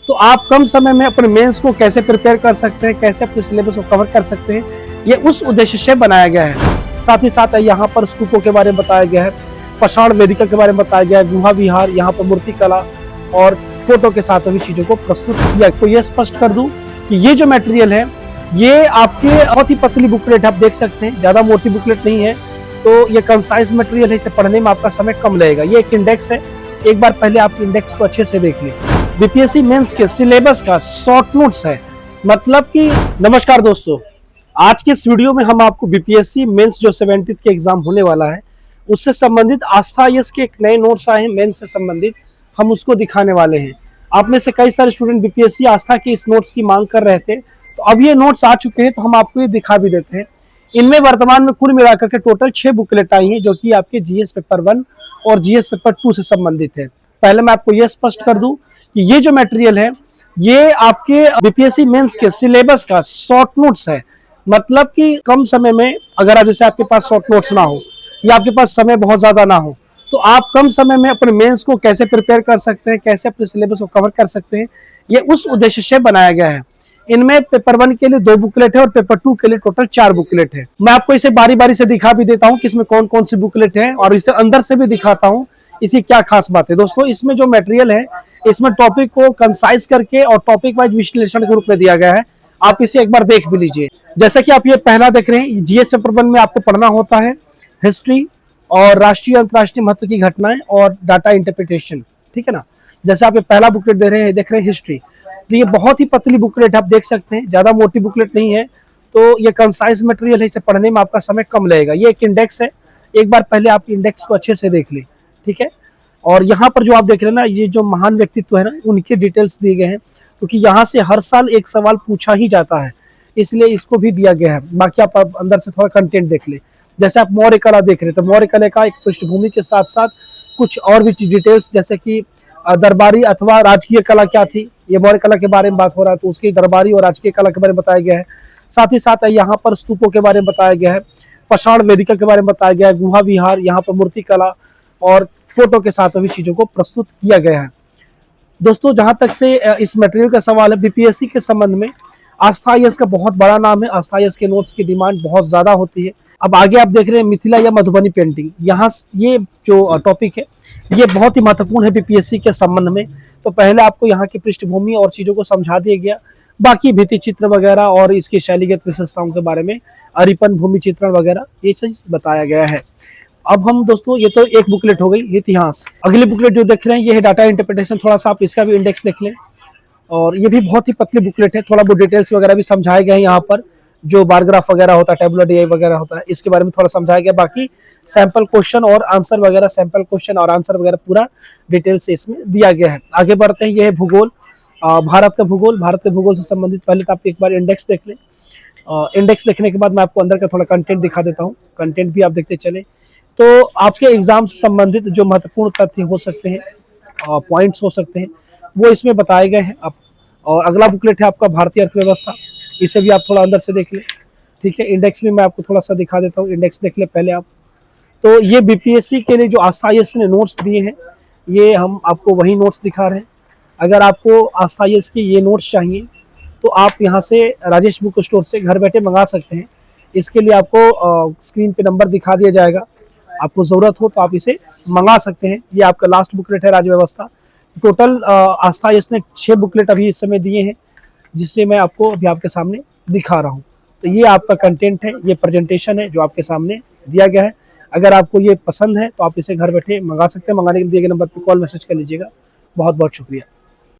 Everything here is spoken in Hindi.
तो आप कम समय में अपने मेंस को कैसे प्रिपेयर कर सकते हैं, कैसे अपने सिलेबस को कवर कर सकते हैं, ये उस उद्देश्य से बनाया गया है। साथ ही साथ यहाँ पर स्तूपों के बारे में बताया गया है, पाषाण वेदिका के बारे में बताया गया है, गुहा विहार, यहाँ पर मूर्ति कला और फोटो के साथ सभी चीजों को प्रस्तुत किया। तो ये स्पष्ट कर दूं कि ये जो मटेरियल है ये आपके बहुत ही पतली बुकलेट आप देख सकते हैं, ज्यादा मोटी बुकलेट नहीं है, तो ये कंसाइज मटेरियल है, इसे पढ़ने में आपका समय कम लगेगा। ये एक इंडेक्स है, एक बार पहले आप इंडेक्स को अच्छे से देख लें। बीपीएससी मेंस के सिलेबस का शॉर्ट नोट्स है, मतलब कि नमस्कार दोस्तों, आज के इस वीडियो में हम आपको बीपीएससी मेंस जो 70th के एग्जाम होने वाला है उससे संबंधित आस्था आईएएस के एक नए नोट्स आए हैं मेंस से संबंधित, हम उसको दिखाने वाले हैं। आप में से कई सारे स्टूडेंट बीपीएससी आस्था के इस नोट्स की मांग कर रहे थे, तो अब ये नोट्स आ चुके हैं, तो हम आपको ये दिखा भी देते हैं। इनमें वर्तमान में कुल मिलाकर के टोटल 6 बुकलेट आई हैं जो कि आपके जीएस पेपर 1 और जीएस पेपर 2 से संबंधित है। पहले मैं आपको ये स्पष्ट कर दूं कि ये जो मटेरियल है ये आपके बीपीएससी मेंस के सिलेबस का शॉर्ट नोट्स है, मतलब कि कम समय में, अगर जैसे आपके पास शॉर्ट नोट्स ना हो या आपके पास समय बहुत ज्यादा ना हो, तो आप कम समय में अपने मेंस को कैसे प्रिपेयर कर सकते हैं, कैसे अपने सिलेबस को कवर कर सकते हैं, ये उस उद्देश्य से बनाया गया है। इनमें पेपर 1 के लिए 2 बुकलेट है और पेपर 2 के लिए टोटल 4 बुकलेट है। मैं आपको इसे बारी बारी से दिखा भी देता हूँ कि इसमें कौन कौन सी बुकलेट है और इसे अंदर से भी दिखाता हूँ इसकी क्या खास बात है। दोस्तों, इसमें जो मटेरियल है इसमें टॉपिक को कंसाइज करके और टॉपिक वाइज विश्लेषण के रूप में दिया गया है। आप इसे एक बार देख भी लीजिए। जैसा कि आप ये पहला देख रहे हैं, जीएस पेपर 1 में आपको पढ़ना होता है हिस्ट्री और राष्ट्रीय अंतर्राष्ट्रीय महत्व की घटनाएं और डाटा इंटरप्रिटेशन, ठीक है ना। जैसे आप ये पहला बुकलेट देख रहे हैं हिस्ट्री, तो ये बहुत ही पतली बुकलेट आप देख सकते हैं, ज्यादा मोटी बुकलेट नहीं है, तो ये कंसाइज मटेरियल है, इसे पढ़ने में आपका समय कम लगेगा। ये एक इंडेक्स है, एक बार पहले आप इंडेक्स को अच्छे से देख लें, ठीक है। और यहाँ पर जो आप देख रहे हैं ना, ये जो महान व्यक्तित्व है ना, उनके डिटेल्स दिए गए हैं, क्योंकि यहाँ से हर साल एक सवाल पूछा ही जाता है, इसलिए इसको भी दिया गया है। बाकी आप अंदर से थोड़ा कंटेंट देख ले। जैसे आप मौर्य कला देख रहे हैं, तो मौर्य कला का एक पृष्ठभूमि के साथ साथ कुछ और भी डिटेल्स, जैसे कि दरबारी अथवा राजकीय कला क्या थी, ये मौर्य कला के बारे में बात हो रहा है, तो उसकी दरबारी और राजकीय कला के बारे में बताया गया है। साथ ही साथ यहाँ पर स्तूपों के बारे में बताया गया है, पाषाण वेदिका के बारे में बताया गया है, गुहा विहार, यहाँ पर मूर्ति कला और फोटो के साथ सभी चीजों को प्रस्तुत किया गया है। दोस्तों, जहां तक से इस मटेरियल का सवाल है, बीपीएससी के संबंध में आस्था आईएएस का बहुत बड़ा नाम है, आस्था आईएएस के नोट्स की डिमांड बहुत ज्यादा होती है। अब आगे आप देख रहे हैं मिथिला या मधुबनी पेंटिंग, यहाँ ये जो टॉपिक है ये बहुत ही महत्वपूर्ण है बीपीएससी के संबंध में। तो पहले आपको यहाँ की पृष्ठभूमि और चीजों को समझा दिया गया, बाकी भित्ति चित्र वगैरह और इसकी शैलीगत विशेषताओं के बारे में, अरिपन भूमि चित्रण वगैरह, ये चीज बताया गया है। अब हम दोस्तों, ये तो एक बुकलेट हो गई इतिहास। अगली बुकलेट जो देख रहे हैं ये है डाटा इंटरप्रिटेशन। थोड़ा सा आप इसका भी इंडेक्स देख लें, और ये भी बहुत ही पतली बुकलेट है, थोड़ा बहुत डिटेल्स वगैरह भी समझाए गए हैं। यहाँ पर जो बारग्राफ वगैरह होता है, टेबुलर डीआई वगैरह होता है, इसके बारे में थोड़ा समझाया गया। बाकी सैंपल क्वेश्चन और आंसर वगैरह, सैंपल क्वेश्चन और आंसर वगैरह पूरा डिटेल से इसमें दिया गया है। आगे बढ़ते हैं, ये है भूगोल, भारत का भूगोल। भारत के भूगोल से संबंधित पहले तो आप एक बार इंडेक्स देख लें। इंडेक्स देखने के बाद मैं आपको अंदर का थोड़ा कंटेंट दिखा देता हूँ, कंटेंट भी आप देखते चले। तो आपके एग्जाम से संबंधित जो महत्वपूर्ण तथ्य हो सकते हैं, पॉइंट्स हो सकते हैं, वो इसमें बताए गए हैं। आप और अगला बुकलेट है आपका भारतीय अर्थव्यवस्था, इसे भी आप थोड़ा अंदर से देख लें, ठीक है। इंडेक्स में मैं आपको थोड़ा सा दिखा देता हूँ, इंडेक्स देख ले पहले आप। तो ये बीपीएससी के लिए जो आस्था आईएएस ने नोट्स दिए हैं, ये हम आपको वही नोट्स दिखा रहे हैं। अगर आपको आस्था आईएएस के ये नोट्स चाहिए तो आप यहाँ से राजेश बुक स्टोर से घर बैठे मंगा सकते हैं। इसके लिए आपको स्क्रीन पे नंबर दिखा दिया जाएगा, आपको जरूरत हो तो आप इसे मंगा सकते हैं। ये आपका लास्ट बुकलेट है राज्य व्यवस्था। टोटल आस्था आईएएस ने 6 बुकलेट अभी इस समय दिए हैं, जिससे मैं आपको अभी आपके सामने दिखा रहा हूँ। तो ये आपका कंटेंट है, ये प्रेजेंटेशन है जो आपके सामने दिया गया है। अगर आपको ये पसंद है तो आप इसे घर बैठे मंगा सकते हैं। मंगाने के लिए दिए गए नंबर पर कॉल मैसेज कर लीजिएगा। बहुत बहुत शुक्रिया।